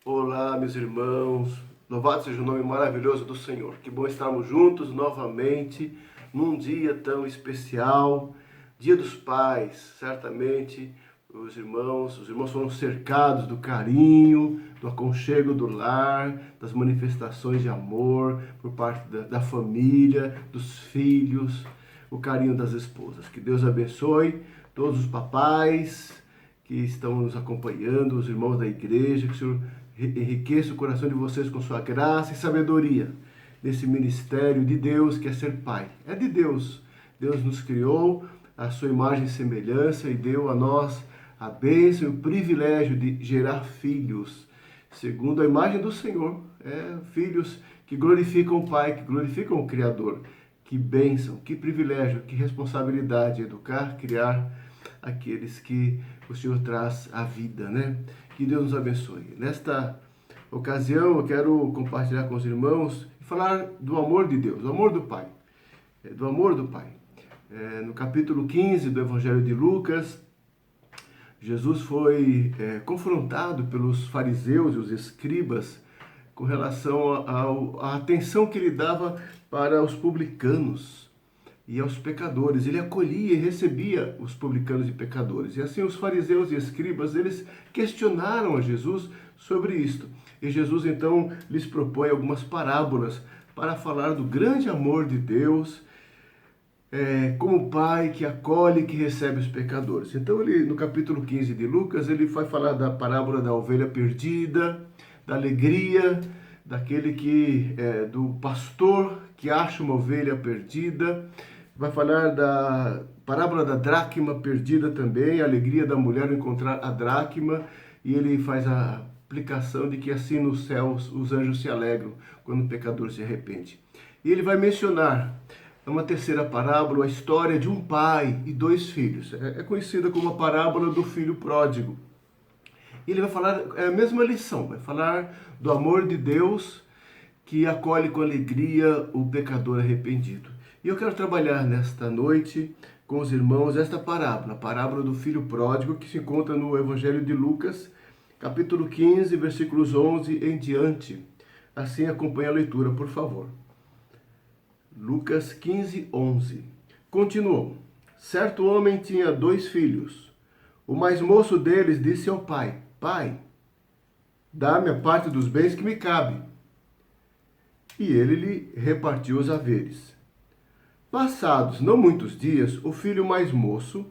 Olá, meus irmãos, louvado seja o nome maravilhoso do Senhor. Que bom estarmos juntos novamente num dia tão especial, Dia dos Pais. Certamente os irmãos foram cercados do carinho, do aconchego do lar, das manifestações de amor por parte da família, dos filhos, o carinho das esposas. Que Deus abençoe todos os papais que estão nos acompanhando, os irmãos da igreja, que o Senhor enriqueça o coração de vocês com sua graça e sabedoria nesse ministério de Deus que é ser pai. É de Deus. Deus nos criou a sua imagem e semelhança e deu a nós a bênção e o privilégio de gerar filhos, segundo a imagem do Senhor. Filhos que glorificam o Pai, que glorificam o Criador. Que bênção, que privilégio, que responsabilidade educar, criar aqueles que o Senhor traz à vida, né? Que Deus nos abençoe. Nesta ocasião, eu quero compartilhar com os irmãos e falar do amor de Deus, do amor do Pai. Do amor do Pai. No capítulo 15 do Evangelho de Lucas, Jesus foi confrontado pelos fariseus e os escribas com relação à atenção que ele dava para os publicanos e aos pecadores. Ele acolhia e recebia os publicanos e pecadores. E assim os fariseus e escribas, eles questionaram a Jesus sobre isto. E Jesus então lhes propõe algumas parábolas para falar do grande amor de Deus, como Pai que acolhe e que recebe os pecadores. Então ele, no capítulo 15 de Lucas, ele vai falar da parábola da ovelha perdida, da alegria daquele do pastor que acha uma ovelha perdida. Vai falar da parábola da dracma perdida também, a alegria da mulher ao encontrar a dracma, e ele faz a aplicação de que assim nos céus os anjos se alegram quando o pecador se arrepende. E ele vai mencionar uma terceira parábola, a história de um pai e dois filhos. É conhecida como a parábola do filho pródigo. E ele vai falar a mesma lição, vai falar do amor de Deus que acolhe com alegria o pecador arrependido. E eu quero trabalhar nesta noite com os irmãos esta parábola, a parábola do filho pródigo, que se encontra no Evangelho de Lucas, capítulo 15, versículos 11 em diante. Assim acompanhe a leitura, por favor. Lucas 15, 11. Continuou. Certo homem tinha 2 filhos. O mais moço deles disse ao pai: Pai, dá-me a parte dos bens que me cabe. E ele lhe repartiu os haveres. Passados não muitos dias, o filho mais moço,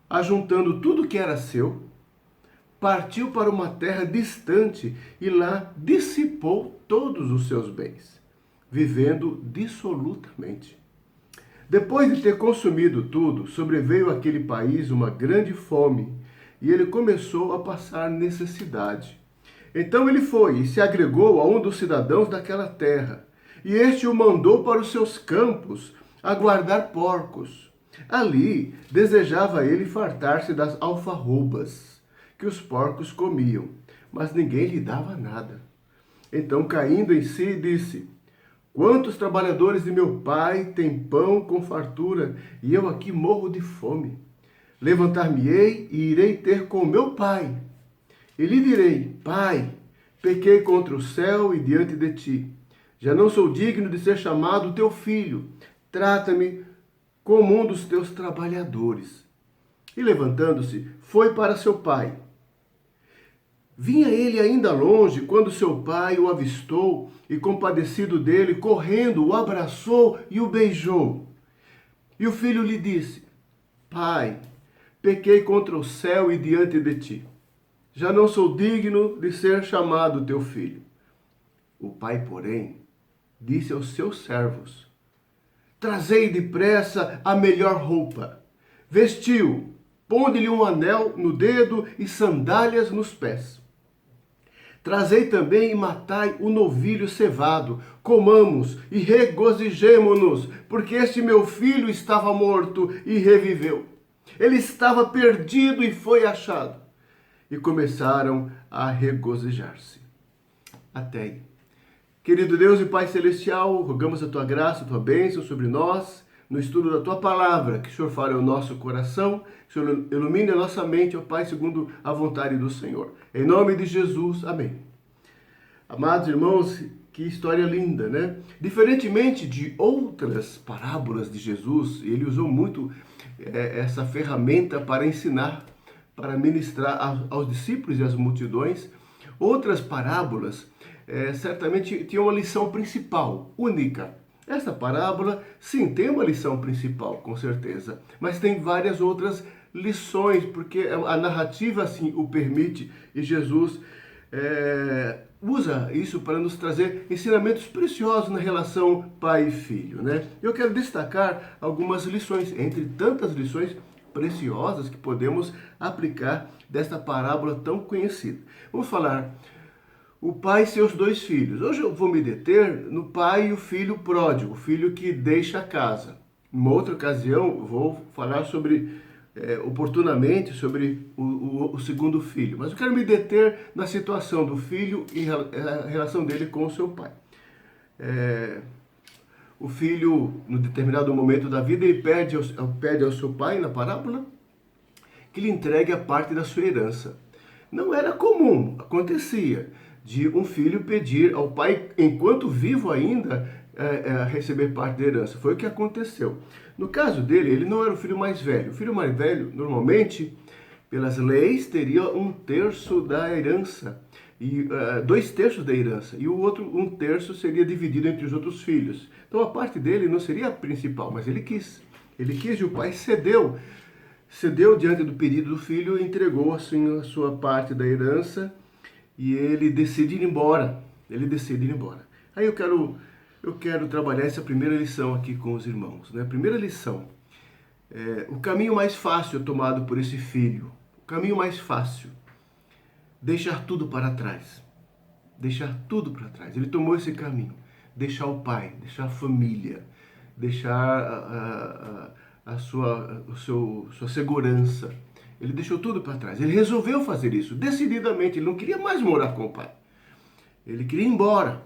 ajuntando tudo que era seu, partiu para uma terra distante e lá dissipou todos os seus bens, vivendo dissolutamente. Depois de ter consumido tudo, sobreveio àquele país uma grande fome e ele começou a passar necessidade. Então ele foi e se agregou a um dos cidadãos daquela terra, e este o mandou para os seus campos a guardar porcos. Ali desejava ele fartar-se das alfarrobas que os porcos comiam, mas ninguém lhe dava nada. Então, caindo em si, disse: Quantos trabalhadores de meu pai têm pão com fartura, e eu aqui morro de fome? Levantar-me-ei e irei ter com meu pai. E lhe direi: Pai, pequei contra o céu e diante de ti. Já não sou digno de ser chamado teu filho. Trata-me como um dos teus trabalhadores. E levantando-se, foi para seu pai. Vinha ele ainda longe, quando seu pai o avistou e, compadecido dele, correndo, o abraçou e o beijou. E o filho lhe disse: Pai, pequei contra o céu e diante de ti. Já não sou digno de ser chamado teu filho. O pai, porém, disse aos seus servos: Trazei depressa a melhor roupa. Vestiu, ponde-lhe um anel no dedo e sandálias nos pés. Trazei também e matai o novilho cevado. Comamos e regozijemo-nos, porque este meu filho estava morto e reviveu. Ele estava perdido e foi achado. E começaram a regozijar-se. Até aí. Querido Deus e Pai Celestial, rogamos a Tua graça, a Tua bênção sobre nós, no estudo da Tua Palavra, que o Senhor fale ao nosso coração, que o Senhor ilumine a nossa mente, ó Pai, segundo a vontade do Senhor. Em nome de Jesus, amém. Amados irmãos, que história linda, né? Diferentemente de outras parábolas de Jesus, ele usou muito essa ferramenta para ensinar, para ministrar aos discípulos e às multidões. Outras parábolas certamente tinham uma lição principal, única. Essa parábola, sim, tem uma lição principal, com certeza, mas tem várias outras lições, porque a narrativa assim o permite e Jesus usa isso para nos trazer ensinamentos preciosos na relação pai e filho, né? Eu quero destacar algumas lições, entre tantas lições preciosas que podemos aplicar desta parábola tão conhecida. Vamos falar o pai e seus dois filhos. Hoje eu vou me deter no pai e o filho pródigo, o filho que deixa a casa. Em uma outra ocasião, eu vou falar oportunamente sobre o segundo filho. Mas eu quero me deter na situação do filho e a relação dele com o seu pai. O filho, no determinado momento da vida, ele pede ao seu pai, na parábola, que lhe entregue a parte da sua herança. Não era comum, acontecia, de um filho pedir ao pai, enquanto vivo ainda, receber parte da herança. Foi o que aconteceu. No caso dele, ele não era o filho mais velho. O filho mais velho, normalmente, pelas leis, teria 1/3 da herança, e 2/3 da herança, e o outro 1/3 seria dividido entre os outros filhos. Então a parte dele não seria a principal, mas ele quis. Ele quis e o pai cedeu. Cedeu diante do pedido do filho e entregou assim a sua parte da herança, e ele decide ir embora. Aí eu quero trabalhar essa primeira lição aqui com os irmãos, né? Primeira lição, o caminho mais fácil tomado por esse filho, o caminho mais fácil, deixar tudo para trás. Deixar tudo para trás. Ele tomou esse caminho, deixar o pai, deixar a família, deixar sua segurança. Ele deixou tudo para trás. Ele resolveu fazer isso, decididamente. Ele não queria mais morar com o pai. Ele queria ir embora.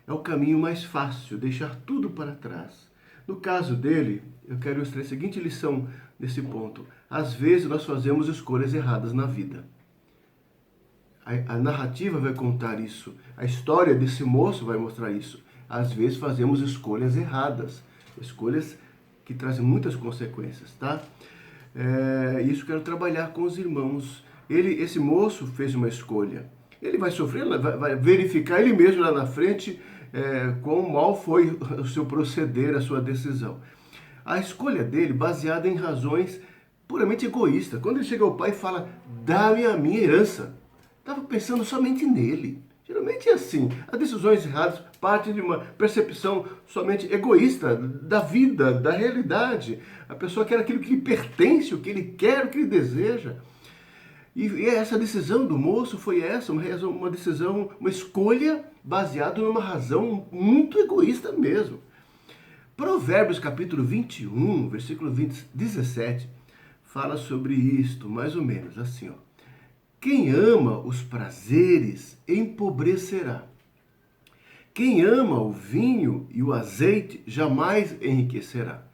É o caminho mais fácil, deixar tudo para trás. No caso dele, eu quero ilustrar a seguinte lição nesse ponto. Às vezes nós fazemos escolhas erradas na vida. A narrativa vai contar isso. A história desse moço vai mostrar isso. Às vezes fazemos escolhas erradas. Escolhas que trazem muitas consequências, tá? Isso eu quero trabalhar com os irmãos. Esse moço fez uma escolha. Ele vai sofrer, vai verificar ele mesmo lá na frente quão mal foi o seu proceder, a sua decisão. A escolha dele, baseada em razões puramente egoístas. Quando ele chega ao pai e fala, dá-me a minha herança, estava pensando somente nele. Geralmente é assim. As decisões erradas partem de uma percepção somente egoísta da vida, da realidade. A pessoa quer aquilo que lhe pertence, o que ele quer, o que ele deseja. E essa decisão do moço foi uma decisão, uma escolha baseada numa razão muito egoísta mesmo. Provérbios capítulo 21, versículo 17, fala sobre isto, mais ou menos assim, ó. Quem ama os prazeres empobrecerá. Quem ama o vinho e o azeite jamais enriquecerá.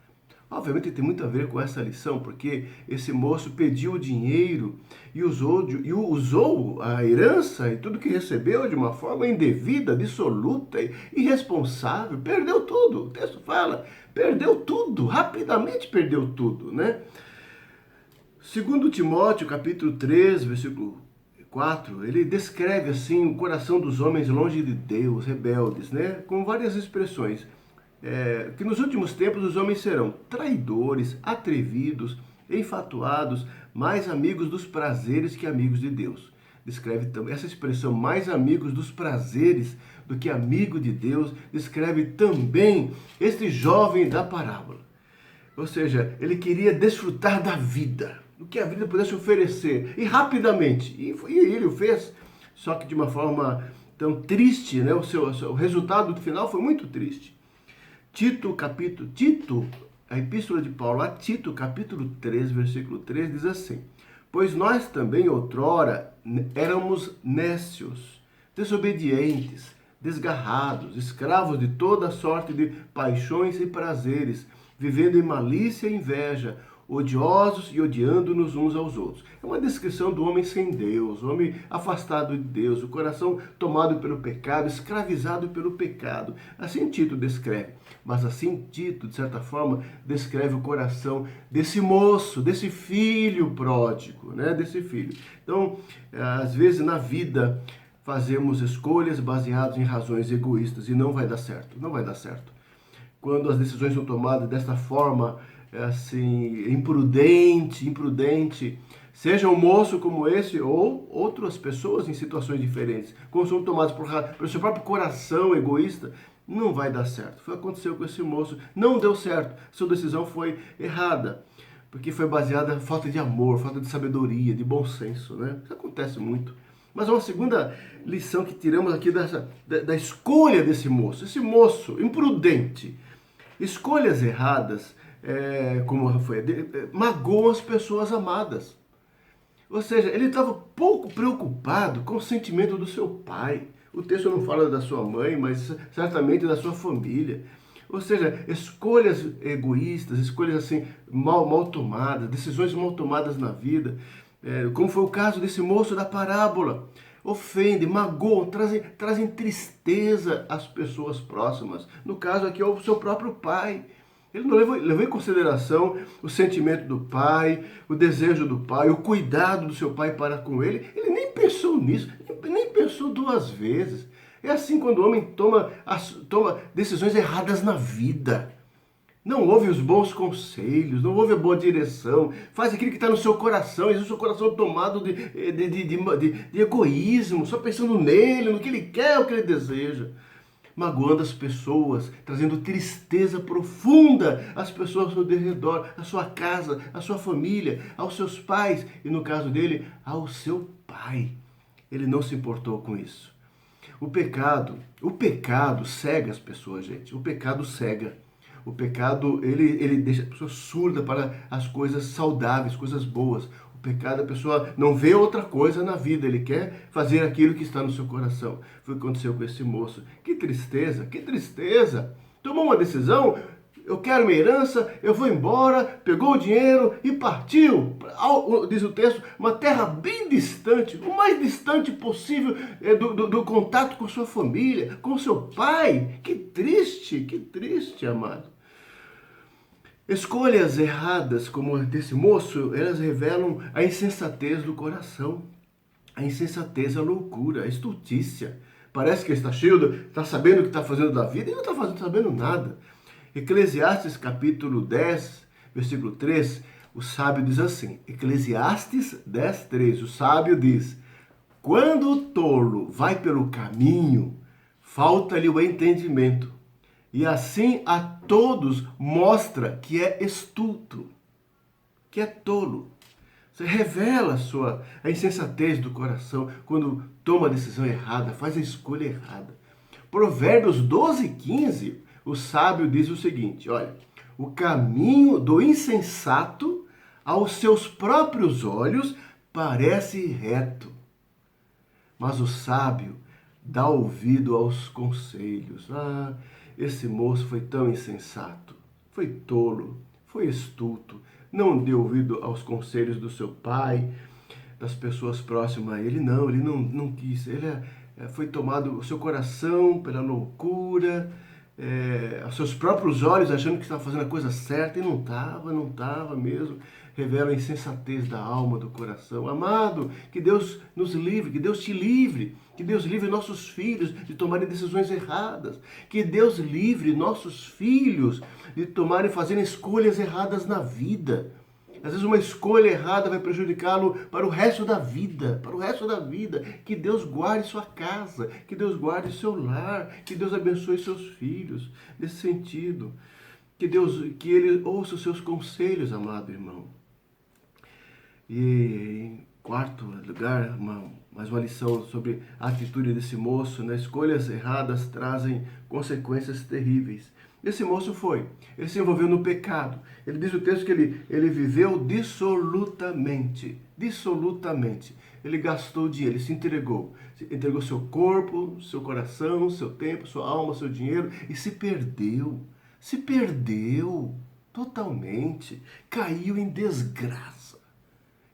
Obviamente tem muito a ver com essa lição, porque esse moço pediu o dinheiro e usou a herança e tudo que recebeu de uma forma indevida, dissoluta, irresponsável. Perdeu tudo. O texto fala, perdeu tudo, rapidamente perdeu tudo, né? Segundo Timóteo, capítulo 3, versículo 4, ele descreve assim o coração dos homens longe de Deus, rebeldes, né? Com várias expressões. Que nos últimos tempos os homens serão traidores, atrevidos, enfatuados, mais amigos dos prazeres que amigos de Deus. Descreve também essa expressão, mais amigos dos prazeres do que amigo de Deus, descreve também este jovem da parábola. Ou seja, ele queria desfrutar da vida, o que a vida pudesse oferecer, e rapidamente. E ele o fez, só que de uma forma tão triste, né? O resultado final foi muito triste. Tito, a epístola de Paulo a Tito, capítulo 3, versículo 3, diz assim: pois nós também outrora éramos nécios, desobedientes, desgarrados, escravos de toda sorte de paixões e prazeres, vivendo em malícia e inveja, odiosos e odiando-nos uns aos outros. É uma descrição do homem sem Deus, o homem afastado de Deus, o coração tomado pelo pecado, escravizado pelo pecado. Assim Tito descreve. Mas assim Tito, de certa forma, descreve o coração desse moço, desse filho pródigo, né? Desse filho. Então, às vezes na vida fazemos escolhas baseadas em razões egoístas e não vai dar certo, não vai dar certo. Quando as decisões são tomadas desta forma, assim, imprudente, seja um moço como esse ou outras pessoas em situações diferentes, quando são tomadas pelo seu próprio coração egoísta, não vai dar certo. Foi o que aconteceu com esse moço, não deu certo, sua decisão foi errada, porque foi baseada em falta de amor, falta de sabedoria, de bom senso, né? Isso acontece muito. Mas uma segunda lição que tiramos aqui da escolha desse moço, esse moço imprudente, escolhas erradas, como foi, magoam as pessoas amadas. Ou seja, ele estava pouco preocupado com o sentimento do seu pai. O texto não fala da sua mãe, mas certamente da sua família. Ou seja, escolhas egoístas, escolhas assim mal tomadas, decisões mal tomadas na vida, como foi o caso desse moço da parábola. Ofendem, magoam, trazem tristeza às pessoas próximas. No caso aqui é o seu próprio pai. Ele não levou em consideração o sentimento do pai, o desejo do pai, o cuidado do seu pai para com ele. Ele nem pensou nisso, nem pensou duas vezes. É assim quando o homem toma decisões erradas na vida. Não ouve os bons conselhos, não ouve a boa direção, faz aquilo que está no seu coração, e o seu coração tomado de egoísmo, só pensando nele, no que ele quer, o que ele deseja. Magoando as pessoas, trazendo tristeza profunda às pessoas ao seu redor, à sua casa, à sua família, aos seus pais, e no caso dele, ao seu pai. Ele não se importou com isso. O pecado cega as pessoas, gente. O pecado cega. O pecado, ele deixa a pessoa surda para as coisas saudáveis, coisas boas. O pecado, a pessoa não vê outra coisa na vida, ele quer fazer aquilo que está no seu coração. Foi o que aconteceu com esse moço. Que tristeza, que tristeza. Tomou uma decisão, eu quero minha herança, eu vou embora, pegou o dinheiro e partiu. Diz o texto, uma terra bem distante, o mais distante possível do contato com sua família, com seu pai. Que triste, amado. Escolhas erradas como a desse moço, elas revelam a insensatez do coração. A insensatez, a loucura, a estultícia. Parece que ele está cheio, está sabendo o que está fazendo da vida e não está sabendo nada. Eclesiastes capítulo 10, versículo 3, o sábio diz assim, Eclesiastes 10, 3, o sábio diz, quando o tolo vai pelo caminho, falta-lhe o entendimento, e assim a todos mostra que é estulto, que é tolo. Você revela a insensatez do coração quando toma a decisão errada, faz a escolha errada. Provérbios 12, 15, o sábio diz o seguinte, olha, o caminho do insensato aos seus próprios olhos parece reto, mas o sábio dá ouvido aos conselhos. Esse moço foi tão insensato, foi tolo, foi estulto, não deu ouvido aos conselhos do seu pai, das pessoas próximas a ele, não quis, foi tomado o seu coração pela loucura, aos seus próprios olhos, achando que estava fazendo a coisa certa, e não estava mesmo. Revela a insensatez da alma, do coração. Amado, que Deus nos livre, que Deus te livre, que Deus livre nossos filhos de tomarem decisões erradas, que Deus livre nossos filhos de tomarem e fazerem escolhas erradas na vida. Às vezes uma escolha errada vai prejudicá-lo para o resto da vida, Que Deus guarde sua casa, que Deus guarde seu lar, que Deus abençoe seus filhos, nesse sentido. Que Ele ouça os seus conselhos, amado irmão. E em quarto lugar, mais uma lição sobre a atitude desse moço, né? Escolhas erradas trazem consequências terríveis. Esse moço ele se envolveu no pecado. Ele diz o texto que ele viveu dissolutamente. Ele gastou dinheiro, ele se entregou. Entregou seu corpo, seu coração, seu tempo, sua alma, seu dinheiro e se perdeu. totalmente, caiu em desgraça.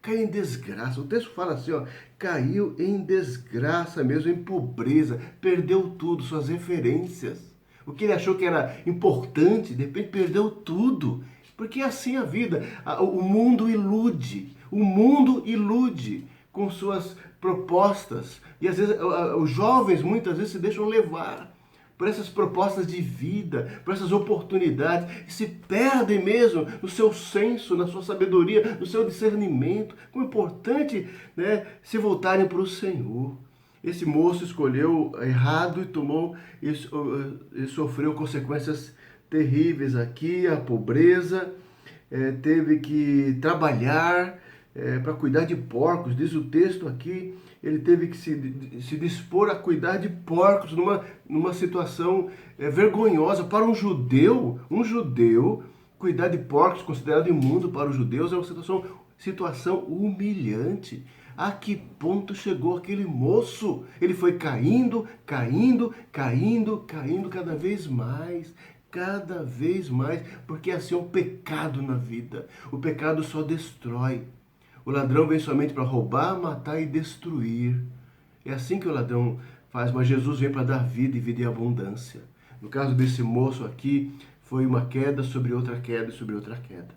Caiu em desgraça. O texto fala assim, ó, caiu em desgraça mesmo, em pobreza, perdeu tudo, suas referências. O que ele achou que era importante, de repente perdeu tudo. Porque é assim a vida. O mundo ilude. O mundo ilude com suas propostas. E às vezes os jovens muitas vezes se deixam levar por essas propostas de vida, por essas oportunidades, e se perdem mesmo no seu senso, na sua sabedoria, no seu discernimento. Como é importante, né, se voltarem para o Senhor. Esse moço escolheu errado e tomou e sofreu consequências terríveis aqui, a pobreza, teve que trabalhar para cuidar de porcos, diz o texto aqui, ele teve que se dispor a cuidar de porcos numa situação vergonhosa para um judeu, cuidar de porcos considerado imundo para os judeus é uma situação humilhante. A que ponto chegou aquele moço? Ele foi caindo cada vez mais, porque assim é o pecado na vida. O pecado só destrói. O ladrão vem somente para roubar, matar e destruir. É assim que o ladrão faz, mas Jesus vem para dar vida e vida em abundância. No caso desse moço aqui, foi uma queda sobre outra queda e sobre outra queda.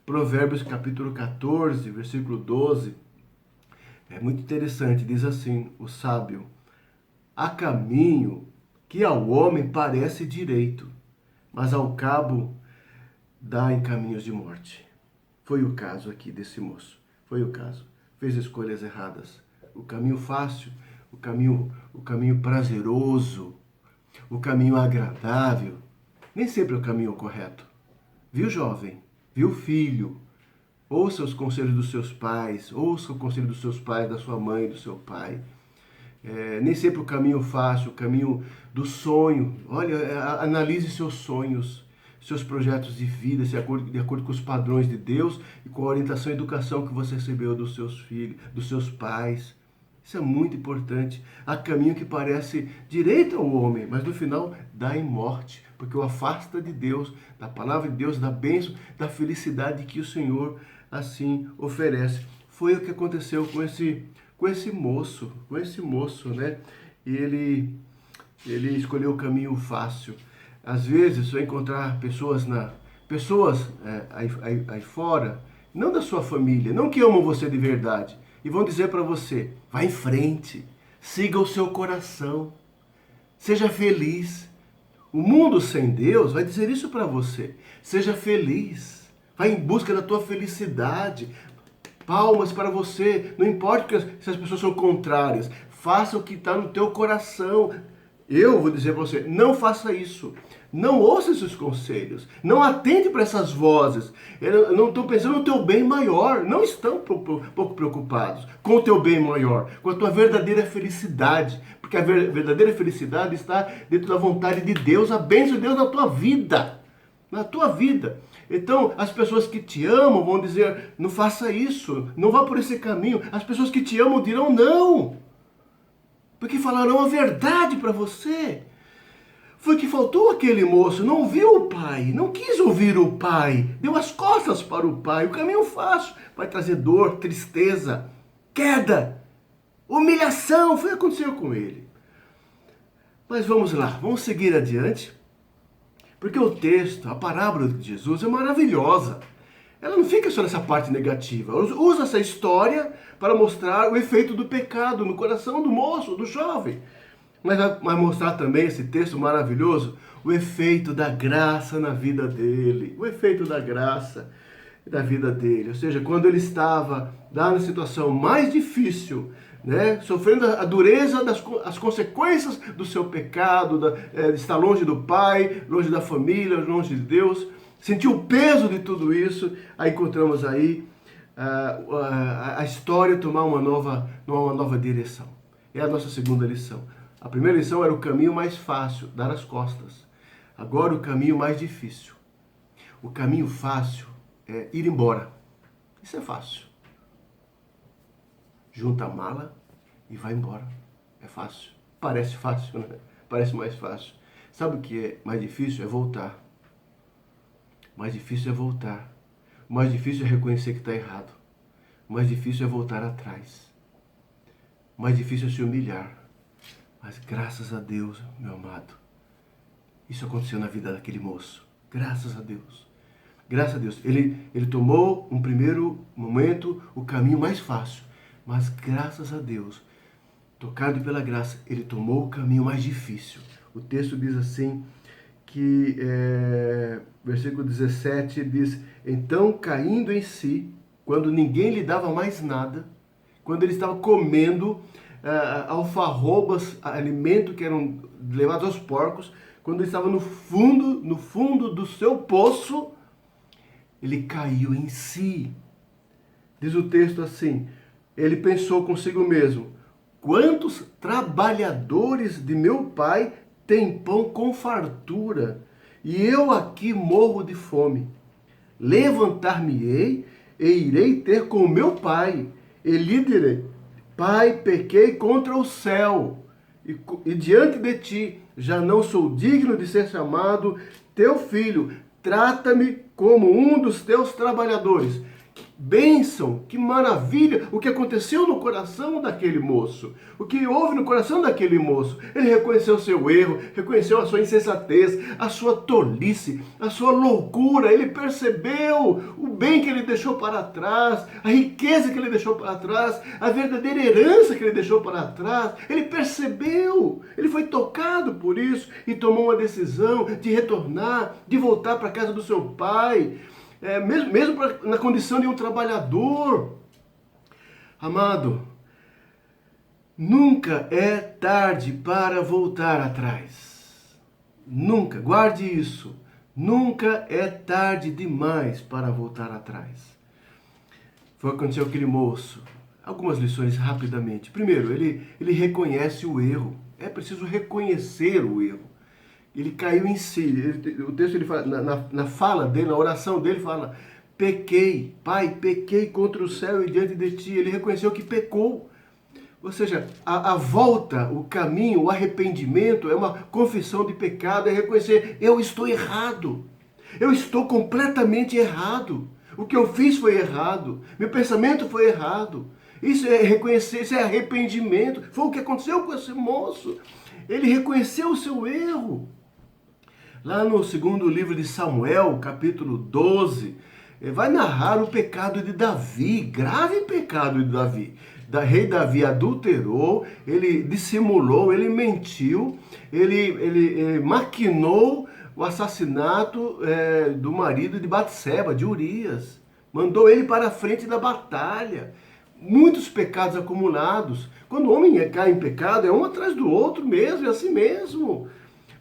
Provérbios capítulo 14, versículo 12, é muito interessante, diz assim, o sábio: há caminho que ao homem parece direito, mas ao cabo dá em caminhos de morte. Foi o caso aqui desse moço. Foi o caso. Fez escolhas erradas. O caminho fácil, o caminho prazeroso, o caminho agradável, nem sempre é o caminho correto. Viu, jovem? Viu, filho? Ouça os conselhos dos seus pais, ouça o conselho dos seus pais, da sua mãe, do seu pai. Nem sempre o caminho fácil, o caminho do sonho. Olha, analise seus sonhos, seus projetos de vida, de acordo com os padrões de Deus e com a orientação e educação que você recebeu dos seus filhos, dos seus pais. Isso é muito importante. Há caminho que parece direito ao homem, mas no final dá em morte, porque o afasta de Deus, da palavra de Deus, da bênção, da felicidade que o Senhor assim oferece. Foi o que aconteceu com esse moço, né? E ele escolheu o caminho fácil. Às vezes, você vai encontrar pessoas aí fora, não da sua família, não que amam você de verdade, e vão dizer para você: vá em frente, siga o seu coração, seja feliz. O mundo sem Deus vai dizer isso para você: seja feliz, vai em busca da tua felicidade. Palmas para você, não importa se as pessoas são contrárias, faça o que está no teu coração. Eu vou dizer para você, não faça isso. Não ouça esses conselhos. Não atente para essas vozes. Eu não estou pensando no teu bem maior. Não estão pouco preocupados com o teu bem maior, com a tua verdadeira felicidade. Porque a verdadeira felicidade está dentro da vontade de Deus, a bênção de Deus na tua vida. Na tua vida. Então, as pessoas que te amam vão dizer: não faça isso, não vá por esse caminho. As pessoas que te amam dirão não, porque falarão a verdade para você. Foi que faltou aquele moço, não ouviu o pai, não quis ouvir o pai, deu as costas para o pai. O caminho fácil vai trazer dor, tristeza, queda, humilhação. Foi o que aconteceu com ele. Mas vamos lá, vamos seguir adiante. Porque o texto, a parábola de Jesus é maravilhosa. Ela não fica só nessa parte negativa. Ela usa essa história para mostrar o efeito do pecado no coração do moço, do jovem. Mas vai mostrar também esse texto maravilhoso, o efeito da graça na vida dele. O efeito da graça da vida dele. Ou seja, quando ele estava na situação mais difícil, né, sofrendo a dureza as consequências do seu pecado, de estar longe do pai, longe da família, longe de Deus, sentiu o peso de tudo isso. Aí encontramos aí a história tomar uma nova direção. É a nossa segunda lição. A primeira lição era o caminho mais fácil, dar as costas. Agora o caminho mais difícil. O caminho fácil é ir embora. Isso é fácil. Junta a mala e vai embora. É fácil. Parece fácil, né? Parece mais fácil. Sabe o que é mais difícil? É voltar. O mais difícil é voltar. O mais difícil é reconhecer que está errado. O mais difícil é voltar atrás. O mais difícil é se humilhar. Mas graças a Deus, meu amado, isso aconteceu na vida daquele moço. Graças a Deus. Graças a Deus. Ele tomou, um primeiro momento, o caminho mais fácil. Mas graças a Deus, tocado pela graça, ele tomou o caminho mais difícil. O texto diz assim, que versículo 17 diz: então, caindo em si, quando ninguém lhe dava mais nada, quando ele estava comendo alfarrobas, alimento que eram levados aos porcos, quando ele estava no fundo do seu poço, ele caiu em si. Diz o texto assim, ele pensou consigo mesmo: quantos trabalhadores de meu pai têm pão com fartura, e eu aqui morro de fome. Levantar-me-ei e irei ter com meu pai, e lhe direi: Pai, pequei contra o céu, e diante de ti já não sou digno de ser chamado teu filho. Trata-me como um dos teus trabalhadores. Bênção, que maravilha, o que aconteceu no coração daquele moço, o que houve no coração daquele moço. Ele reconheceu o seu erro, reconheceu a sua insensatez, a sua tolice, a sua loucura. Ele percebeu o bem que ele deixou para trás, a riqueza que ele deixou para trás, a verdadeira herança que ele deixou para trás. Ele percebeu, ele foi tocado por isso e tomou uma decisão de retornar, de voltar para a casa do seu pai. Mesmo na condição de um trabalhador. Amado, nunca é tarde para voltar atrás. Nunca, guarde isso. Nunca é tarde demais para voltar atrás. Foi o que aconteceu com aquele moço. Algumas lições rapidamente. Primeiro, ele reconhece o erro. É preciso reconhecer o erro. Ele caiu em si. O texto, ele fala, na fala dele, na oração dele, fala: pequei, Pai, pequei contra o céu e diante de ti. Ele reconheceu que pecou. Ou seja, a volta, o caminho, o arrependimento é uma confissão de pecado, é reconhecer: eu estou errado. Eu estou completamente errado. O que eu fiz foi errado. Meu pensamento foi errado. Isso é reconhecer, isso é arrependimento. Foi o que aconteceu com esse moço. Ele reconheceu o seu erro. Lá no segundo livro de Samuel, capítulo 12, vai narrar o pecado de Davi, grave pecado de Davi. Rei Davi adulterou, ele dissimulou, ele mentiu, ele maquinou o assassinato do marido de Batseba, de Urias. Mandou ele para a frente da batalha. Muitos pecados acumulados. Quando o homem cai em pecado, é um atrás do outro mesmo, é assim mesmo.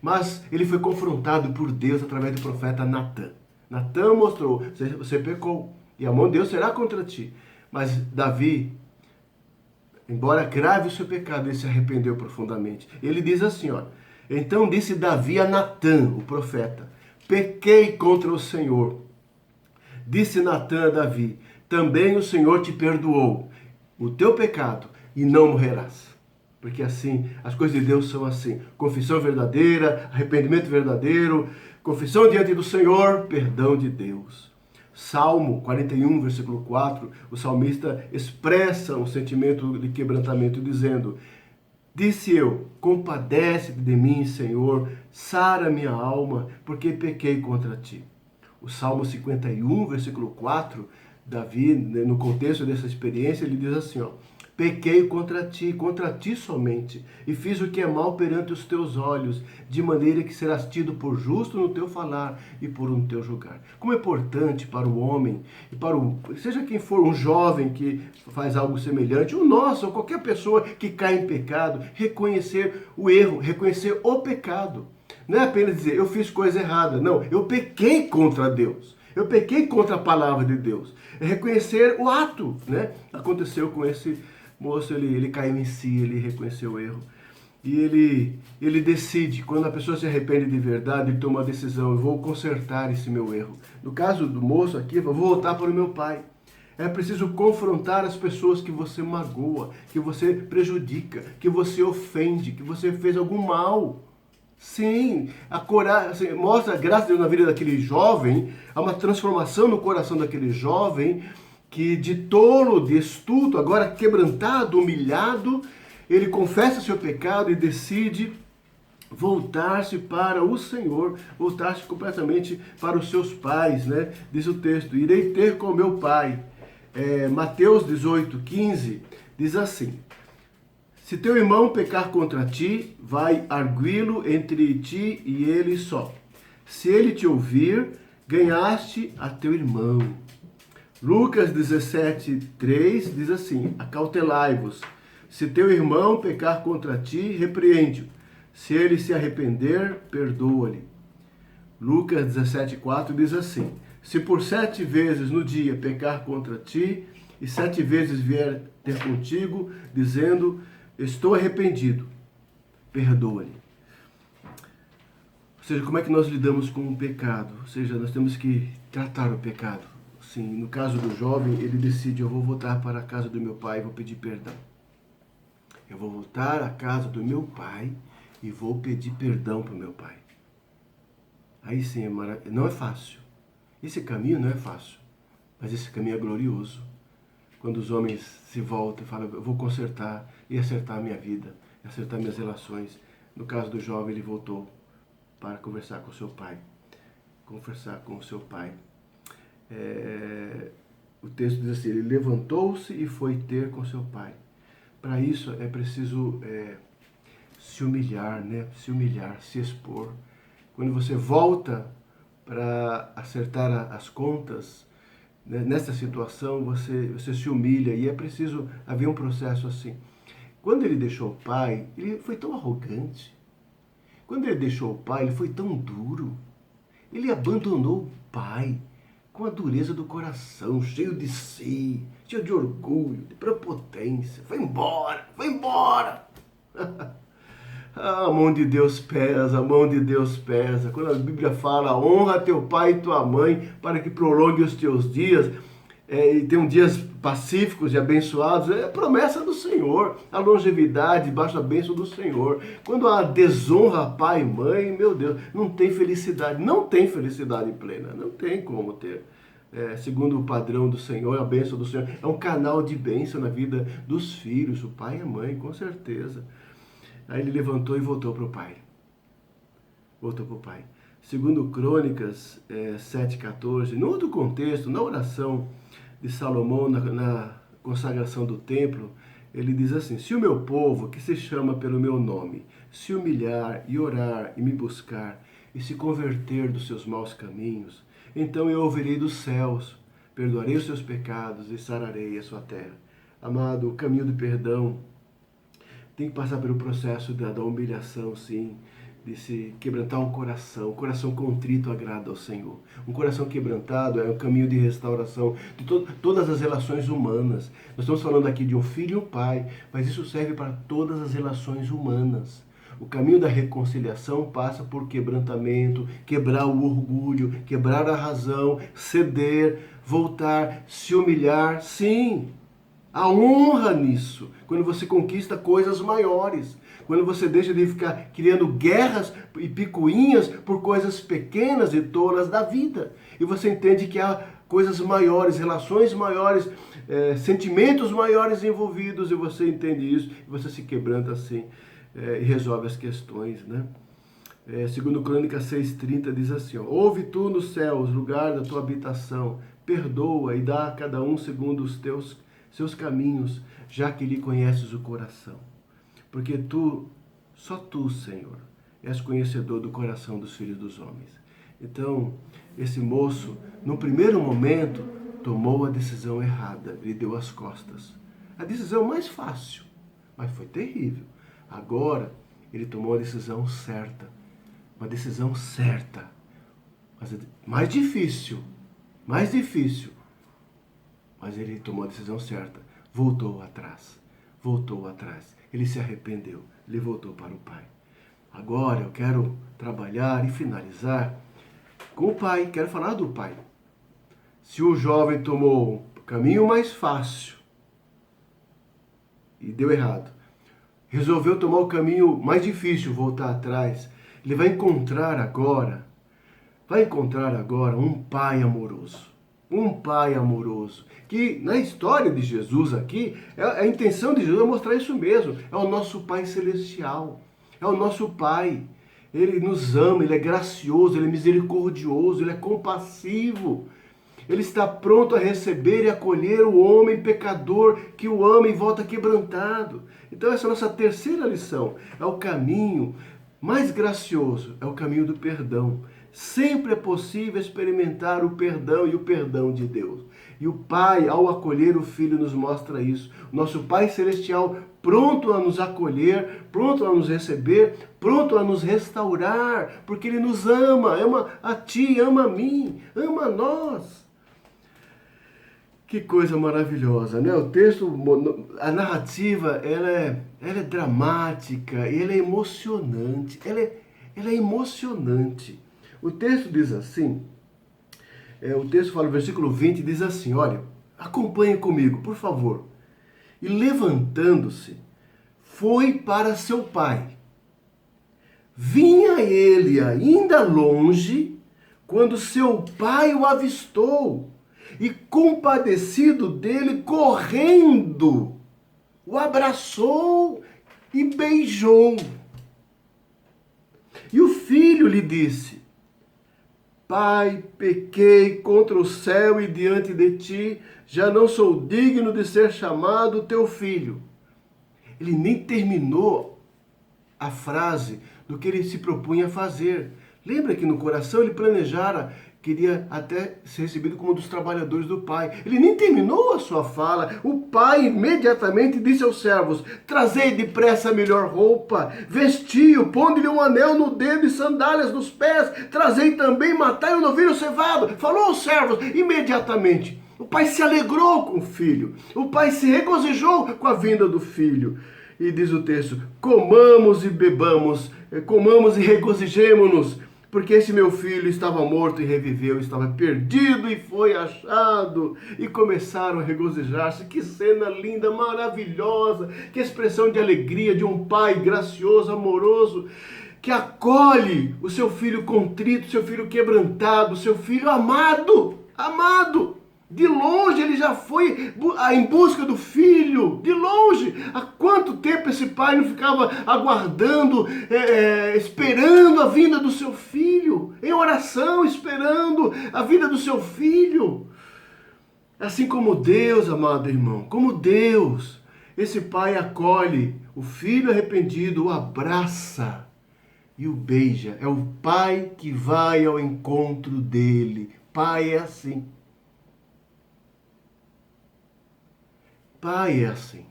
Mas ele foi confrontado por Deus através do profeta Natã. Natã mostrou: você pecou e a mão de Deus será contra ti. Mas Davi, embora grave o seu pecado, ele se arrependeu profundamente. Ele diz assim, ó: então disse Davi a Natã, o profeta: pequei contra o Senhor. Disse Natã a Davi: também o Senhor te perdoou o teu pecado e não morrerás. Porque assim, as coisas de Deus são assim: confissão verdadeira, arrependimento verdadeiro, confissão diante do Senhor, perdão de Deus. Salmo 41, versículo 4, o salmista expressa um sentimento de quebrantamento, dizendo: disse eu, compadece-te de mim, Senhor, sara minha alma, porque pequei contra ti. O Salmo 51, versículo 4, Davi, no contexto dessa experiência, ele diz assim, ó: pequei contra ti somente, e fiz o que é mal perante os teus olhos, de maneira que serás tido por justo no teu falar e por no teu julgar. Como é importante para o homem, e para seja quem for, um jovem que faz algo semelhante, ou nós, ou qualquer pessoa que cai em pecado, reconhecer o erro, reconhecer o pecado. Não é apenas dizer, eu fiz coisa errada. Não, eu pequei contra Deus. Eu pequei contra a palavra de Deus. É reconhecer o ato, né? Aconteceu com esse moço, ele caiu em si, ele reconheceu o erro. E ele decide, quando a pessoa se arrepende de verdade, ele toma a decisão: eu vou consertar esse meu erro. No caso do moço aqui, eu vou voltar para o meu pai. É preciso confrontar as pessoas que você magoa, que você prejudica, que você ofende, que você fez algum mal. Sim, a coragem, assim, mostra a graça de Deus na vida daquele jovem, há uma transformação no coração daquele jovem que de tolo, de estulto, agora quebrantado, humilhado, ele confessa seu pecado e decide voltar-se para o Senhor, voltar-se completamente para os seus pais, né? Diz o texto, irei ter com meu pai. Mateus 18:15 diz assim, se teu irmão pecar contra ti, vai arguí-lo entre ti e ele só. Se ele te ouvir, ganhaste a teu irmão. Lucas 17:3 diz assim, acautelai-vos. Se teu irmão pecar contra ti, repreende-o. Se ele se arrepender, perdoa-lhe. Lucas 17:4 diz assim, se por 7 vezes no dia pecar contra ti, e 7 vezes vier ter contigo, dizendo, estou arrependido, perdoa-lhe. Ou seja, como é que nós lidamos com o pecado? Ou seja, nós temos que tratar o pecado. Sim, no caso do jovem, ele decide, eu vou voltar para a casa do meu pai e vou pedir perdão. Eu vou voltar à casa do meu pai e vou pedir perdão para o meu pai. Aí sim, não é fácil. Esse caminho não é fácil, mas esse caminho é glorioso. Quando os homens se voltam e falam, eu vou consertar e acertar a minha vida, acertar minhas relações. No caso do jovem, ele voltou para conversar com seu pai. Conversar com o seu pai. O texto diz assim, ele levantou-se e foi ter com seu pai. Para isso é preciso se humilhar, né? Se humilhar, se expor. Quando você volta para acertar as contas, né? Nessa situação você se humilha e é preciso haver um processo assim. Quando ele deixou o pai, ele foi tão arrogante. Quando ele deixou o pai, ele foi tão duro. Ele abandonou o pai com a dureza do coração, cheio de si, cheio de orgulho, de prepotência. Foi embora, foi embora. A mão de Deus pesa, a mão de Deus pesa. Quando a Bíblia fala, honra teu pai e tua mãe para que prolongue os teus dias, e tenham dias pacíficos e abençoados, é promessa do Senhor, a longevidade debaixo da bênção do Senhor. Quando há desonra a pai e mãe, meu Deus, não tem felicidade plena, não tem como ter. Segundo o padrão do Senhor, a bênção do Senhor, é um canal de bênção na vida dos filhos, o pai e a mãe, com certeza. Aí ele levantou e voltou para o pai. Voltou para o pai. Segundo Crônicas 7:14, no outro contexto, na oração de Salomão, na consagração do templo, ele diz assim, se o meu povo, que se chama pelo meu nome, se humilhar e orar e me buscar, e se converter dos seus maus caminhos, então eu ouvirei dos céus, perdoarei os seus pecados e sararei a sua terra. Amado, o caminho do perdão tem que passar pelo processo da humilhação, sim, de se quebrantar o coração contrito agrada ao Senhor. Um coração quebrantado é o caminho de restauração de todas as relações humanas. Nós estamos falando aqui de um filho e um pai, mas isso serve para todas as relações humanas. O caminho da reconciliação passa por quebrantamento, quebrar o orgulho, quebrar a razão, ceder, voltar, se humilhar, sim. A honra nisso, quando você conquista coisas maiores, quando você deixa de ficar criando guerras e picuinhas por coisas pequenas e tolas da vida. E você entende que há coisas maiores, relações maiores, sentimentos maiores envolvidos, e você entende isso, e você se quebranta assim e resolve as questões, né? Segundo Crônicas 6:30 diz assim, ouve tu nos céus, lugar da tua habitação, perdoa e dá a cada um segundo os seus caminhos, já que lhe conheces o coração. Porque só tu, Senhor, és conhecedor do coração dos filhos dos homens. Então, esse moço, no primeiro momento, tomou a decisão errada, ele deu as costas. A decisão mais fácil, mas foi terrível. Agora, ele tomou a decisão certa. Uma decisão certa. Mas mais difícil. Mas ele tomou a decisão certa. Voltou atrás. Ele se arrependeu. Ele voltou para o pai. Agora eu quero trabalhar e finalizar com o pai. Quero falar do pai. Se o jovem tomou o caminho mais fácil e deu errado, resolveu tomar o caminho mais difícil, voltar atrás, Ele vai encontrar agora um pai amoroso. Um pai amoroso. Que na história de Jesus aqui, a intenção de Jesus é mostrar isso mesmo. É o nosso Pai Celestial. É o nosso Pai. Ele nos ama, Ele é gracioso, Ele é misericordioso, Ele é compassivo. Ele está pronto a receber e acolher o homem pecador que o ama e volta quebrantado. Então essa é a nossa terceira lição. É o caminho mais gracioso, é o caminho do perdão. Sempre é possível experimentar o perdão e o perdão de Deus. E o Pai, ao acolher o Filho, nos mostra isso. O nosso Pai Celestial, pronto a nos acolher, pronto a nos receber, pronto a nos restaurar, porque Ele nos ama, ama a ti, ama a mim, ama a nós. Que coisa maravilhosa, né? O texto, a narrativa, ela é dramática, ela é emocionante, ela é emocionante. O texto diz assim, o texto fala no versículo 20, diz assim, olha, acompanhe comigo, por favor. E levantando-se, foi para seu pai. Vinha ele ainda longe, quando seu pai o avistou, e compadecido dele, correndo, o abraçou e beijou. E o filho lhe disse, Pai, pequei contra o céu e diante de ti, já não sou digno de ser chamado teu filho. Ele nem terminou a frase do que ele se propunha a fazer. Lembra que no coração ele planejara, queria até ser recebido como um dos trabalhadores do pai. Ele nem terminou a sua fala. O pai imediatamente disse aos servos, trazei depressa a melhor roupa, vestiu, pondo-lhe um anel no dedo e sandálias nos pés, trazei também, matai o novilho cevado. Falou aos servos imediatamente. O pai se alegrou com o filho. O pai se regozijou com a vinda do filho. E diz o texto, comamos e bebamos, comamos e regozijemo-nos, porque esse meu filho estava morto e reviveu, estava perdido e foi achado. E começaram a regozijar-se. Que cena linda, maravilhosa, que expressão de alegria de um pai gracioso, amoroso, que acolhe o seu filho contrito, seu filho quebrantado, seu filho amado, amado. De longe ele já foi em busca do filho, de longe. Há quanto tempo esse pai não ficava aguardando, esperando a vinda do seu filho, em oração, esperando a vinda do seu filho. Assim como Deus, amado irmão, como Deus, esse pai acolhe o filho arrependido, o abraça e o beija. É o pai que vai ao encontro dele. Pai é assim. Pai é assim.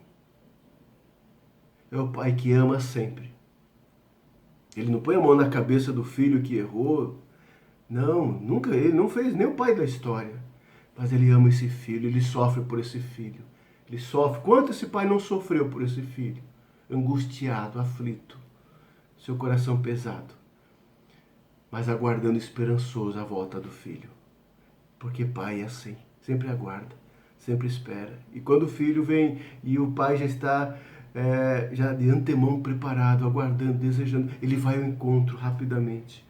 É o pai que ama sempre. Ele não põe a mão na cabeça do filho que errou. Não, nunca, ele não fez nem o pai da história. Mas ele ama esse filho, ele sofre por esse filho. Ele sofre. Quanto esse pai não sofreu por esse filho? Angustiado, aflito, seu coração pesado, mas aguardando esperançoso a volta do filho. Porque pai é assim, sempre aguarda. Sempre espera. E quando o filho vem e o pai já está já de antemão preparado, aguardando, desejando, ele vai ao encontro rapidamente.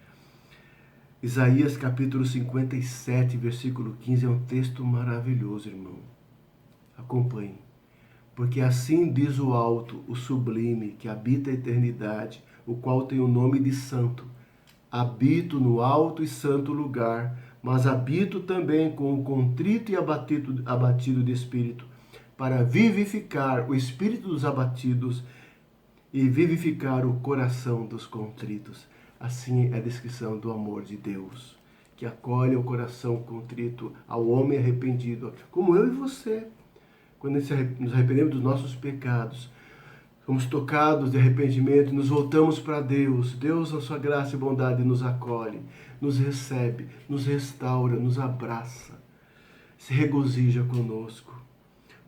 Isaías capítulo 57, versículo 15, é um texto maravilhoso, irmão. Acompanhe. Porque assim diz o alto, o sublime, que habita a eternidade, o qual tem o nome de santo. Habito no alto e santo lugar, mas habito também com o contrito e abatido de espírito, para vivificar o espírito dos abatidos e vivificar o coração dos contritos. Assim é a descrição do amor de Deus, que acolhe o coração contrito ao homem arrependido, como eu e você. Quando nos arrependemos dos nossos pecados, somos tocados de arrependimento, nos voltamos para Deus. Deus, na sua graça e bondade, nos acolhe, nos recebe, nos restaura, nos abraça, se regozija conosco.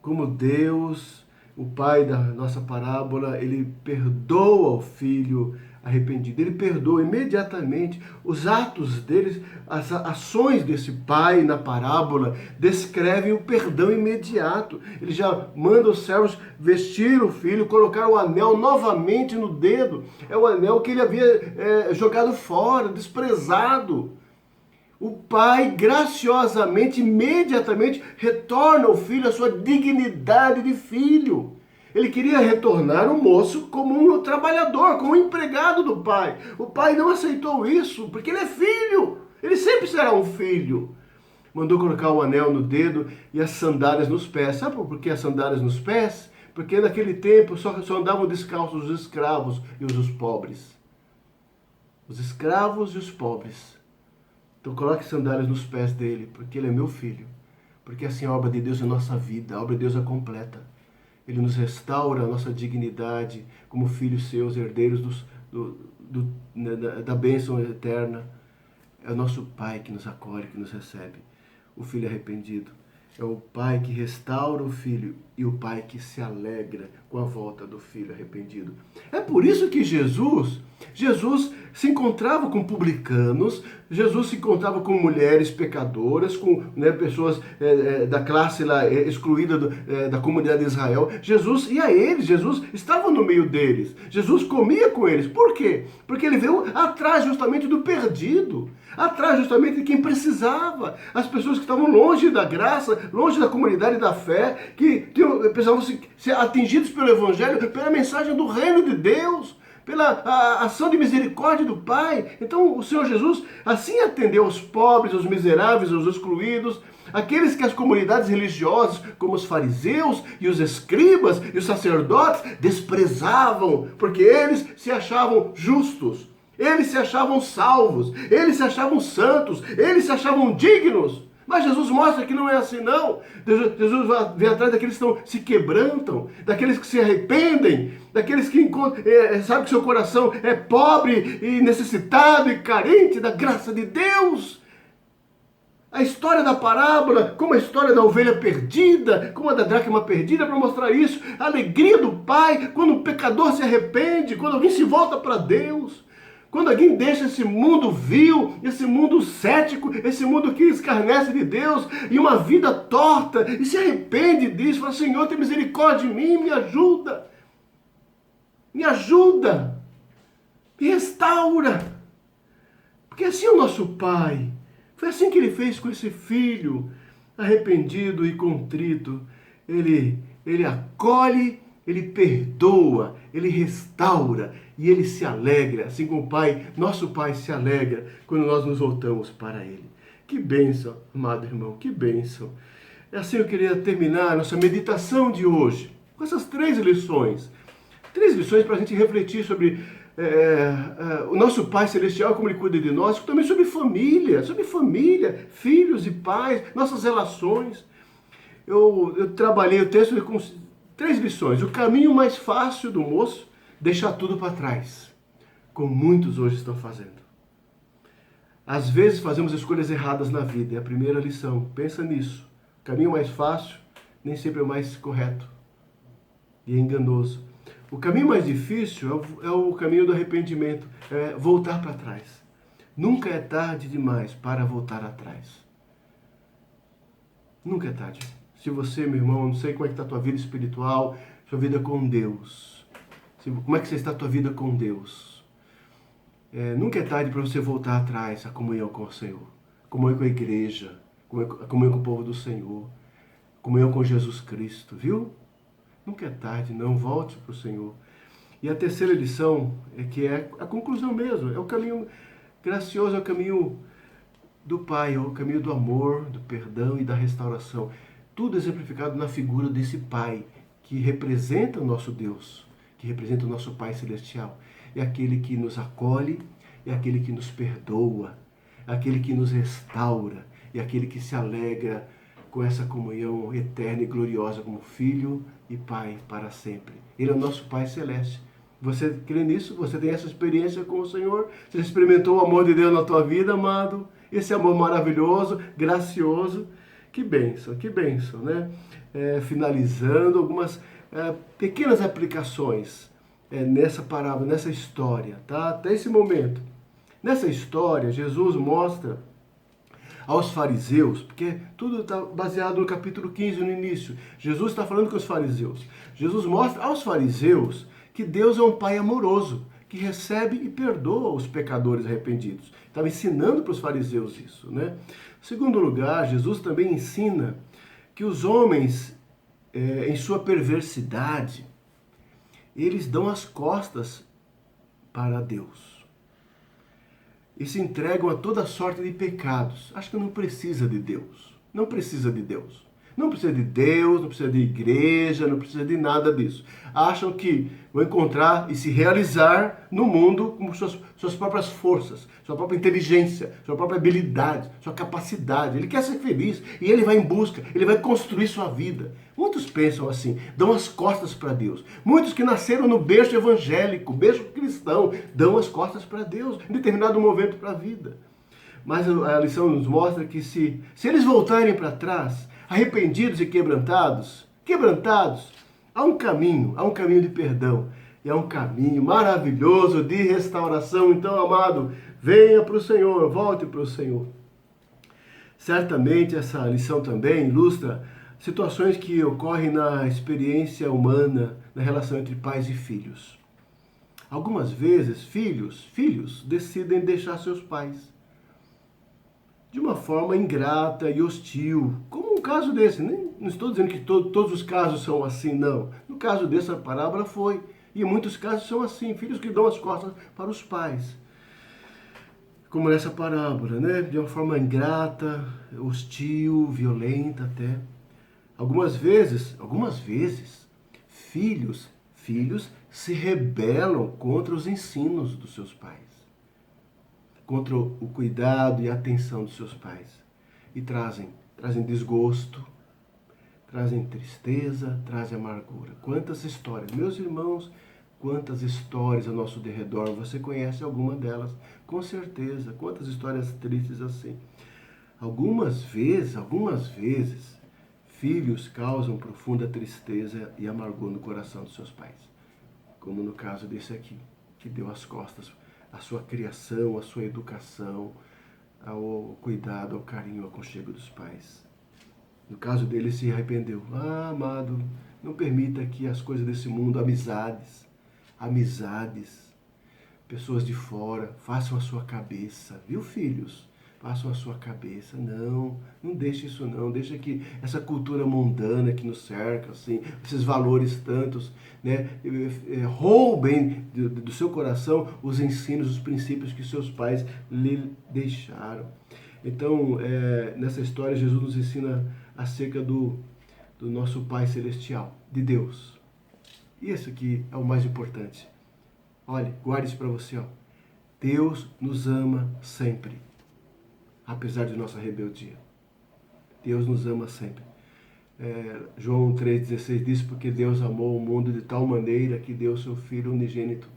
Como Deus, o Pai da nossa parábola, ele perdoa ao filho arrependido. Ele perdoa imediatamente. Os atos deles, as ações desse pai na parábola descrevem o perdão imediato. Ele já manda os servos vestir o filho, colocar o anel novamente no dedo. É o anel que ele havia jogado fora, desprezado. O pai graciosamente, imediatamente, retorna ao filho a sua dignidade de filho. Ele queria retornar o moço como um trabalhador, como um empregado do pai. O pai não aceitou isso, porque ele é filho. Ele sempre será um filho. Mandou colocar o anel no dedo e as sandálias nos pés. Sabe por que as sandálias nos pés? Porque naquele tempo só andavam descalços os escravos e os pobres. Os escravos e os pobres. Então coloque sandálias nos pés dele, porque ele é meu filho. Porque assim a obra de Deus é nossa vida, a obra de Deus é completa. Ele nos restaura a nossa dignidade como filhos seus, herdeiros da bênção eterna. É o nosso Pai que nos acolhe, que nos recebe. O filho arrependido. É o pai que restaura o filho e o pai que se alegra com a volta do filho arrependido. É por isso que Jesus se encontrava com publicanos, Jesus se encontrava com mulheres pecadoras, com pessoas da classe lá, excluída da comunidade de Israel. Jesus estava no meio deles. Jesus comia com eles. Por quê? Porque ele veio atrás justamente do perdido, atrás justamente de quem precisava. As pessoas que estavam longe da graça, longe da comunidade da fé, que precisavam ser atingidos pelo Evangelho, pela mensagem do reino de Deus, pela ação de misericórdia do Pai. Então o Senhor Jesus assim atendeu aos pobres, aos miseráveis, aos excluídos, aqueles que as comunidades religiosas, como os fariseus e os escribas e os sacerdotes, desprezavam, porque eles se achavam justos, eles se achavam salvos, eles se achavam santos, eles se achavam dignos. Mas Jesus mostra que não é assim, não. Jesus vem atrás daqueles que se quebrantam, daqueles que se arrependem, daqueles que sabem que seu coração é pobre e necessitado e carente da graça de Deus. A história da parábola, como a história da ovelha perdida, como a da dracma perdida, para mostrar isso. A alegria do Pai quando um pecador se arrepende, quando alguém se volta para Deus. Quando alguém deixa esse mundo vil, esse mundo cético, esse mundo que escarnece de Deus e uma vida torta e se arrepende disso, fala: Senhor, tem misericórdia de mim, me ajuda, me restaura. Porque assim é o nosso Pai. Foi assim que Ele fez com esse filho arrependido e contrito. Ele acolhe, Ele perdoa, Ele restaura e Ele se alegra, assim como o Pai, nosso Pai se alegra quando nós nos voltamos para Ele. Que bênção, amado irmão, que bênção. É assim eu queria terminar a nossa meditação de hoje, com essas 3 lições. 3 lições para a gente refletir sobre o nosso Pai Celestial, como Ele cuida de nós, também sobre família, filhos e pais, nossas relações. Eu trabalhei o texto com 3 lições. O caminho mais fácil do moço: deixar tudo para trás, como muitos hoje estão fazendo. Às vezes fazemos escolhas erradas na vida, é a primeira lição. Pensa nisso. O caminho mais fácil nem sempre é o mais correto e é enganoso. O caminho mais difícil é o caminho do arrependimento, é voltar para trás. Nunca é tarde demais para voltar atrás. Nunca é tarde. Se você, meu irmão, não sei como é que está a tua vida espiritual, sua vida com Deus. Como é que está a tua vida com Deus? Nunca é tarde para você voltar atrás à comunhão com o Senhor. Comunhão com a igreja, comunhão com o povo do Senhor, comunhão com Jesus Cristo, viu? Nunca é tarde, não, volte para o Senhor. E a terceira lição que é a conclusão mesmo, é o caminho gracioso, é o caminho do Pai, é o caminho do amor, do perdão e da restauração. Tudo exemplificado na figura desse Pai, que representa o nosso Deus, que representa o nosso Pai Celestial. É aquele que nos acolhe, é aquele que nos perdoa, é aquele que nos restaura, é aquele que se alegra com essa comunhão eterna e gloriosa como Filho e Pai para sempre. Ele é o nosso Pai Celeste. Você crê nisso? Você tem essa experiência com o Senhor? Você experimentou o amor de Deus na tua vida, amado? Esse amor maravilhoso, gracioso. Que bênção, né? Finalizando algumas pequenas aplicações nessa parábola, nessa história, tá? Até esse momento. Nessa história, Jesus mostra aos fariseus, porque tudo está baseado no capítulo 15, no início. Jesus está falando com os fariseus. Jesus mostra aos fariseus que Deus é um Pai amoroso, que recebe e perdoa os pecadores arrependidos. Estava ensinando para os fariseus isso, né? Em segundo lugar, Jesus também ensina que os homens, em sua perversidade, eles dão as costas para Deus e se entregam a toda sorte de pecados. Acho que não precisa de Deus. Não precisa de Deus. Não precisa de Deus, não precisa de igreja, não precisa de nada disso. Acham que vão encontrar e se realizar no mundo com suas próprias forças, sua própria inteligência, sua própria habilidade, sua capacidade. Ele quer ser feliz e ele vai em busca, ele vai construir sua vida. Muitos pensam assim, dão as costas para Deus. Muitos que nasceram no berço evangélico, berço cristão, dão as costas para Deus em determinado momento para a vida. Mas a lição nos mostra que se eles voltarem para trás, arrependidos e quebrantados, há um caminho de perdão. E há um caminho maravilhoso de restauração. Então, amado, venha para o Senhor, volte para o Senhor. Certamente essa lição também ilustra situações que ocorrem na experiência humana, na relação entre pais e filhos. Algumas vezes, filhos decidem deixar seus pais de uma forma ingrata e hostil, como um caso desse. Não estou dizendo que todos os casos são assim, não. No caso dessa parábola foi. E em muitos casos são assim, filhos que dão as costas para os pais. Como nessa parábola, né? De uma forma ingrata, hostil, violenta até. Algumas vezes, filhos se rebelam contra os ensinos dos seus pais, contra o cuidado e a atenção dos seus pais. E trazem desgosto, trazem tristeza, trazem amargura. Quantas histórias, meus irmãos, quantas histórias ao nosso derredor. Você conhece alguma delas, com certeza. Quantas histórias tristes assim. Algumas vezes, filhos causam profunda tristeza e amargor no coração dos seus pais. Como no caso desse aqui, que deu as costas à sua criação, à sua educação, ao cuidado, ao carinho, ao aconchego dos pais. No caso dele, se arrependeu. Ah, amado, não permita que as coisas desse mundo, amizades, pessoas de fora, façam a sua cabeça. Viu, filhos? Façam a sua cabeça. Não deixe isso não. Deixa que essa cultura mundana que nos cerca, assim, esses valores tantos, né, roubem do seu coração os ensinos, os princípios que seus pais lhe deixaram. Então, nessa história, Jesus nos ensina acerca do nosso Pai Celestial, de Deus. E esse aqui é o mais importante. Olha, guarde isso para você. Deus nos ama sempre, apesar de nossa rebeldia. Deus nos ama sempre. João 3,16 diz, porque Deus amou o mundo de tal maneira que deu seu Filho unigênito,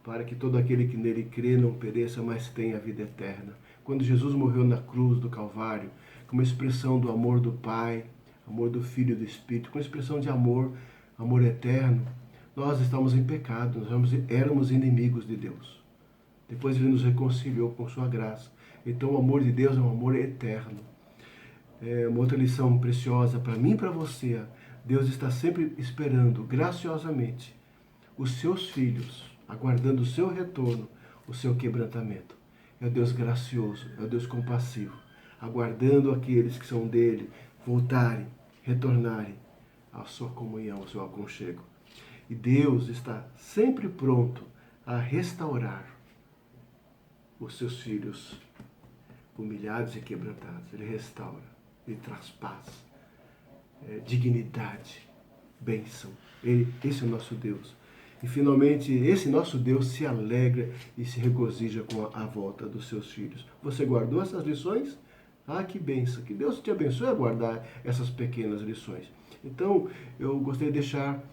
para que todo aquele que nele crê não pereça, mas tenha a vida eterna. Quando Jesus morreu na cruz do Calvário, como expressão do amor do Pai, amor do Filho e do Espírito, como expressão de amor eterno, nós estávamos em pecado, nós éramos inimigos de Deus. Depois Ele nos reconciliou com sua graça. Então o amor de Deus é um amor eterno. Uma outra lição preciosa para mim e para você. Deus está sempre esperando, graciosamente, os seus filhos, aguardando o seu retorno, o seu quebrantamento. É o Deus gracioso, é o Deus compassivo, aguardando aqueles que são dele voltarem, retornarem à sua comunhão, ao seu aconchego. E Deus está sempre pronto a restaurar os seus filhos humilhados e quebrantados. Ele restaura, ele traz paz, dignidade, bênção. Esse é o nosso Deus. E finalmente, esse nosso Deus se alegra e se regozija com a volta dos seus filhos. Você guardou essas lições? Ah, que bênção! Que Deus te abençoe a guardar essas pequenas lições. Então, eu gostaria de deixar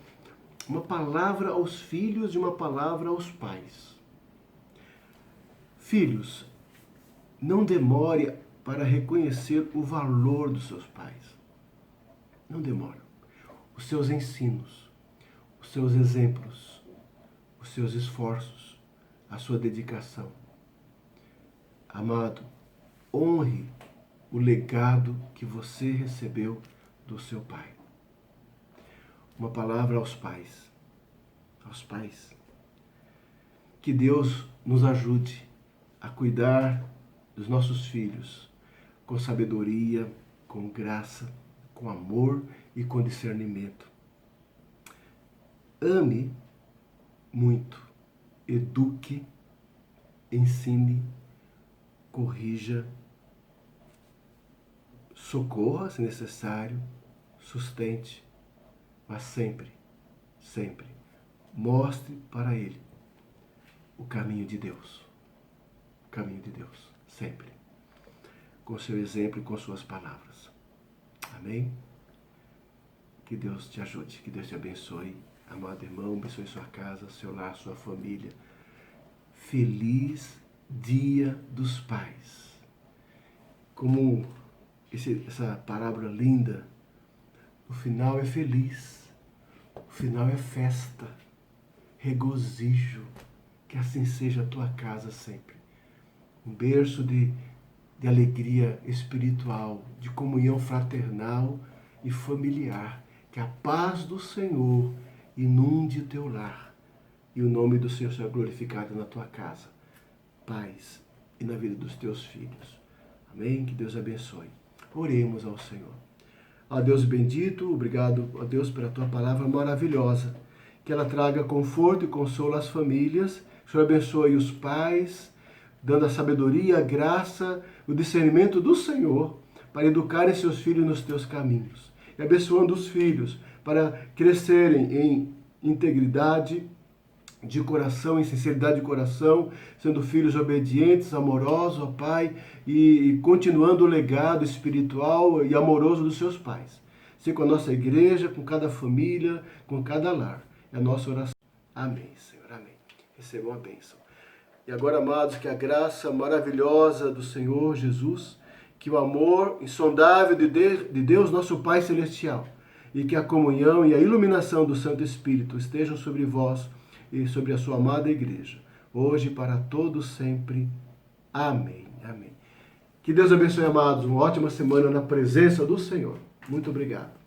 uma palavra aos filhos e uma palavra aos pais. Filhos, não demore para reconhecer o valor dos seus pais. Não demore. Os seus ensinos, os seus exemplos, seus esforços, a sua dedicação. Amado, honre o legado que você recebeu do seu pai. Uma palavra aos pais. Aos pais. Que Deus nos ajude a cuidar dos nossos filhos com sabedoria, com graça, com amor e com discernimento. Ame muito, eduque, ensine, corrija, socorra se necessário, sustente, mas sempre, sempre, mostre para ele o caminho de Deus. O caminho de Deus, sempre. Com seu exemplo e com suas palavras. Amém? Que Deus te ajude, que Deus te abençoe. Amado irmão, abençoe sua casa, seu lar, sua família. Feliz Dia dos Pais. Como essa parábola linda, o final é feliz, o final é festa, regozijo. Que assim seja a tua casa sempre. Um berço de alegria espiritual, de comunhão fraternal e familiar. Que a paz do Senhor inunde o teu lar e o nome do Senhor seja glorificado na tua casa, paz e na vida dos teus filhos. Amém? Que Deus abençoe. Oremos ao Senhor. Ó Deus bendito, obrigado, ó Deus, pela tua palavra maravilhosa. Que ela traga conforto e consolo às famílias. O Senhor abençoe os pais, dando a sabedoria, a graça, o discernimento do Senhor para educarem seus filhos nos teus caminhos. E abençoando os filhos para crescerem em integridade de coração, em sinceridade de coração, sendo filhos obedientes, amorosos, ó Pai, e continuando o legado espiritual e amoroso dos seus pais. Assim com a nossa igreja, com cada família, com cada lar. É a nossa oração. Amém, Senhor, amém. Recebam a bênção. E agora, amados, que a graça maravilhosa do Senhor Jesus, que o amor insondável de Deus, nosso Pai Celestial, e que a comunhão e a iluminação do Santo Espírito estejam sobre vós e sobre a sua amada igreja, hoje e para todos sempre. Amém. Amém. Que Deus abençoe, amados, uma ótima semana na presença do Senhor. Muito obrigado.